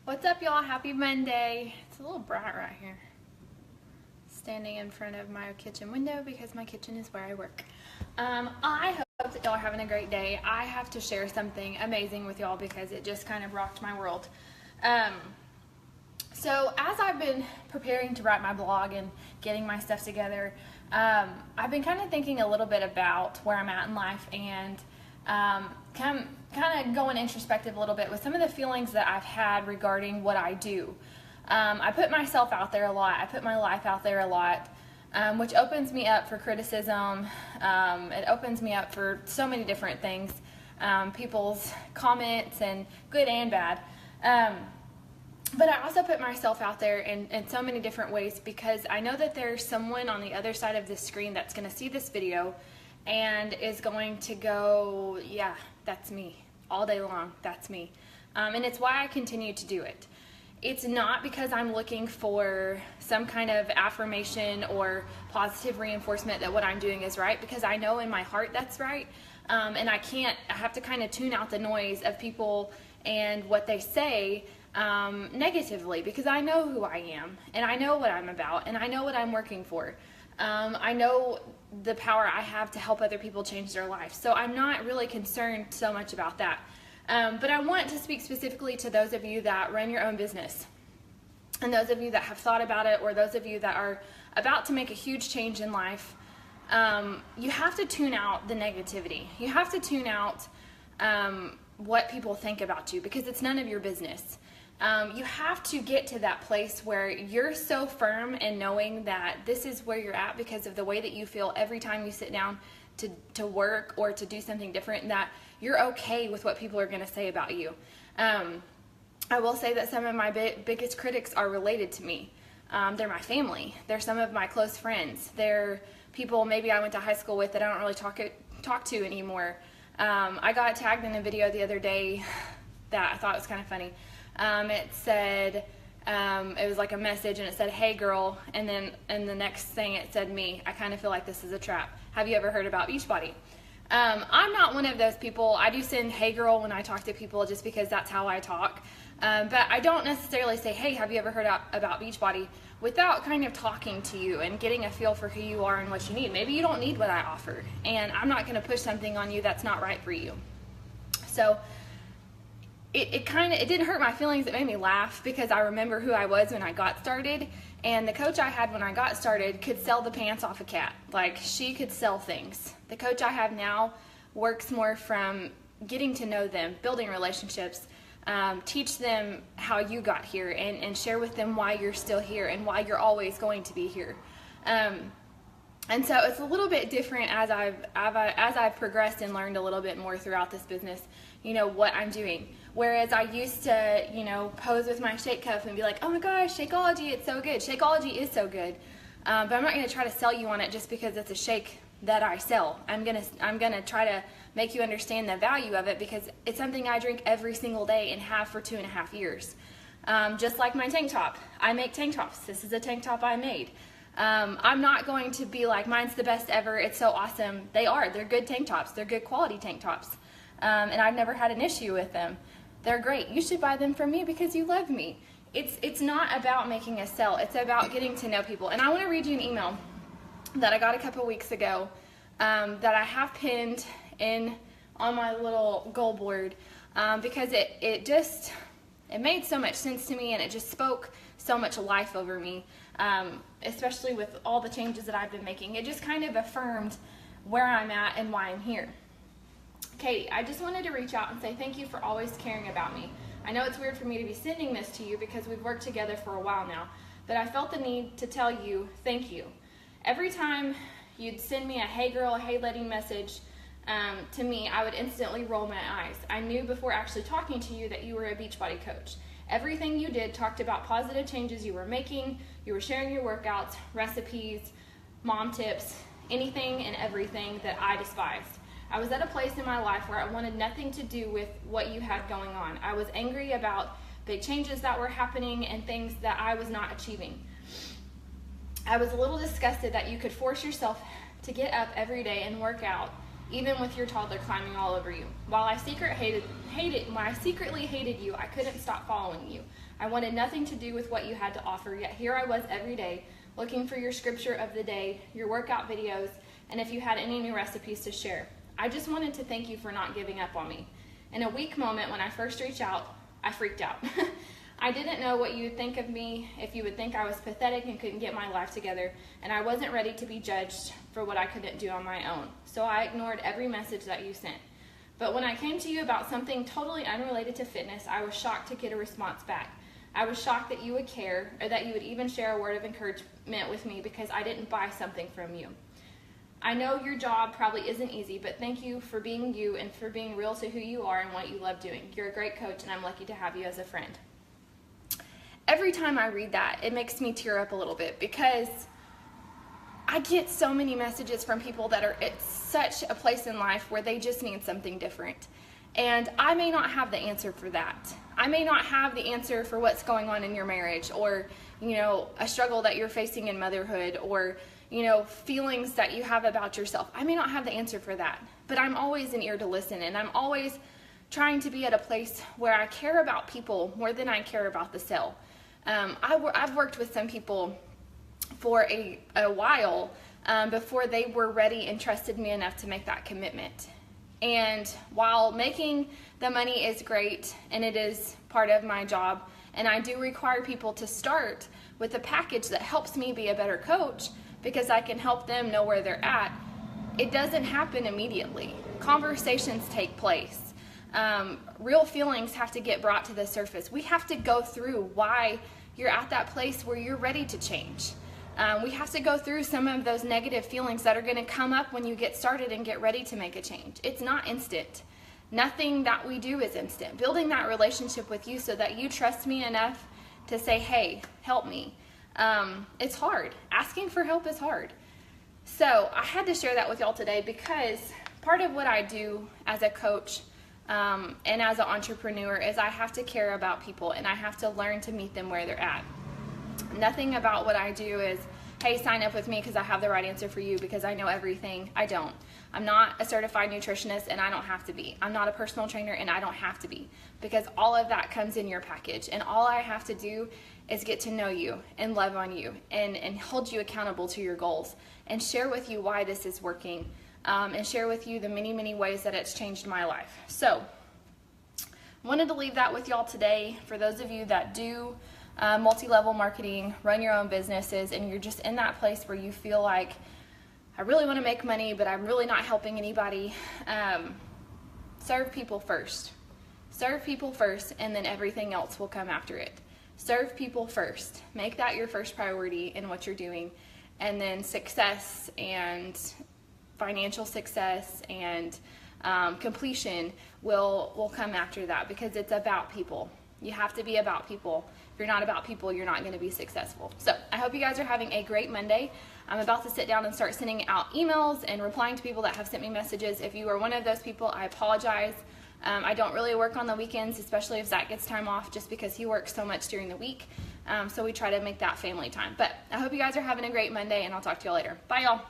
What's up, y'all? Happy Monday. It's a little bright right here. Standing in front of my kitchen window because my kitchen is where I work. I hope that y'all are having a great day. I have to share something amazing with y'all because it just kind of rocked my world. So as I've been preparing to write my blog and getting my stuff together, I've been kind of thinking a little bit about where I'm at in life and kind of going introspective a little bit with some of the feelings that I've had regarding what I do. I put myself out there a lot. I put my life out there a lot, which opens me up for criticism. It opens me up for so many different things, people's comments, and good and bad. But I also put myself out there in so many different ways because I know that there's someone on the other side of this screen that's going to see this video and is going to go, yeah, that's me. All day long, that's me. And it's why I continue to do it. It's not because I'm looking for some kind of affirmation or positive reinforcement that what I'm doing is right, because I know in my heart that's right. And I have to kind of tune out the noise of people and what they say negatively, because I know who I am and I know what I'm about and I know what I'm working for. I know the power I have to help other people change their life. So I'm not really concerned so much about that. But I want to speak specifically to those of you that run your own business, and those of you that have thought about it, or those of you that are about to make a huge change in life. You have to tune out the negativity. You have to tune out what people think about you, because it's none of your business. You have to get to that place where you're so firm in knowing that this is where you're at because of the way that you feel every time you sit down to work or to do something different, that you're okay with what people are going to say about you. I will say that some of my biggest critics are related to me. They're my family. They're some of my close friends. They're people maybe I went to high school with that I don't really talk to anymore. I got tagged in a video the other day that I thought was kind of funny. It said, it was like a message, and it said, "Hey girl," and then in the next thing it said me. I kind of feel like this is a trap. Have you ever heard about Beachbody? I'm not one of those people. I do send "Hey girl" when I talk to people just because that's how I talk. But I don't necessarily say, "Hey, have you ever heard about Beachbody?" without kind of talking to you and getting a feel for who you are and what you need. Maybe you don't need what I offer, and I'm not going to push something on you that's not right for you. So it didn't hurt my feelings. It made me laugh because I remember who I was when I got started, and the coach I had when I got started could sell the pants off a cat. Like, she could sell things. The coach I have now works more from getting to know them, building relationships, teach them how you got here, and share with them why you're still here and why you're always going to be here. And so it's a little bit different as I've progressed and learned a little bit more throughout this business, what I'm doing. Whereas I used to, pose with my shake cup and be like, "Oh my gosh, Shakeology, it's so good." Shakeology is so good. But I'm not going to try to sell you on it just because it's a shake that I sell. I'm gonna try to make you understand the value of it because it's something I drink every single day and have for 2.5 years. Just like my tank top. I make tank tops. This is a tank top I made. I'm not going to be like, "Mine's the best ever, it's so awesome." They are. They're good tank tops. They're good quality tank tops. And I've never had an issue with them. They're great. You should buy them from me because you love me. It's not about making a sell. It's about getting to know people. And I want to read you an email that I got a couple weeks ago that I have pinned on my little goal board because it made so much sense to me, and it just spoke so much life over me, especially with all the changes that I've been making. It just kind of affirmed where I'm at and why I'm here. Katie, I just wanted to reach out and say thank you for always caring about me. I know it's weird for me to be sending this to you because we've worked together for a while now, but I felt the need to tell you thank you. Every time you'd send me a "Hey girl," a "Hey lady" message to me, I would instantly roll my eyes. I knew before actually talking to you that you were a Beachbody coach. Everything you did talked about positive changes you were making. You were sharing your workouts, recipes, mom tips, anything and everything that I despised. I was at a place in my life where I wanted nothing to do with what you had going on. I was angry about big changes that were happening and things that I was not achieving. I was a little disgusted that you could force yourself to get up every day and work out even with your toddler climbing all over you. While I secretly hated you, I couldn't stop following you. I wanted nothing to do with what you had to offer, yet here I was every day, looking for your scripture of the day, your workout videos, and if you had any new recipes to share. I just wanted to thank you for not giving up on me. In a weak moment when I first reached out, I freaked out. I didn't know what you would think of me, if you would think I was pathetic and couldn't get my life together, and I wasn't ready to be judged for what I couldn't do on my own. So I ignored every message that you sent. But when I came to you about something totally unrelated to fitness, I was shocked to get a response back. I was shocked that you would care, or that you would even share a word of encouragement with me because I didn't buy something from you. I know your job probably isn't easy, but thank you for being you and for being real to who you are and what you love doing. You're a great coach, and I'm lucky to have you as a friend. Every time I read that, it makes me tear up a little bit because I get so many messages from people that are at such a place in life where they just need something different. And I may not have the answer for that. I may not have the answer for what's going on in your marriage, or, a struggle that you're facing in motherhood, or, feelings that you have about yourself. I may not have the answer for that, but I'm always an ear to listen, and I'm always trying to be at a place where I care about people more than I care about the sale. I've worked with some people for a while before they were ready and trusted me enough to make that commitment. And while making the money is great and it is part of my job, and I do require people to start with a package that helps me be a better coach because I can help them know where they're at, it doesn't happen immediately. Conversations take place. Real feelings have to get brought to the surface. We have to go through why you're at that place where you're ready to change. We have to go through some of those negative feelings that are going to come up when you get started and get ready to make a change. It's not instant. Nothing that we do is instant. Building that relationship with you so that you trust me enough to say, hey, help me. It's hard. Asking for help is hard. So I had to share that with y'all today because part of what I do as a coach and as an entrepreneur is I have to care about people, and I have to learn to meet them where they're at. Nothing about what I do is, hey, sign up with me because I have the right answer for you because I know everything. I don't. I'm not a certified nutritionist, and I don't have to be. I'm not a personal trainer, and I don't have to be, because all of that comes in your package, and all I have to do is get to know you and love on you and hold you accountable to your goals and share with you why this is working, and share with you the many, many ways that it's changed my life. So wanted to leave that with y'all today. For those of you that do multi-level marketing, run your own businesses, and you're just in that place where you feel like, I really want to make money, but I'm really not helping anybody, serve people first. Serve people first, and then everything else will come after it. Serve people first. Make that your first priority in what you're doing, and then success and financial success and completion will come after that, because it's about people. You have to be about people. If you're not about people, you're not going to be successful. So I hope you guys are having a great Monday. I'm about to sit down and start sending out emails and replying to people that have sent me messages. If you are one of those people, I apologize. I don't really work on the weekends, especially if Zach gets time off, just because he works so much during the week. So we try to make that family time. But I hope you guys are having a great Monday, and I'll talk to y'all later. Bye, y'all.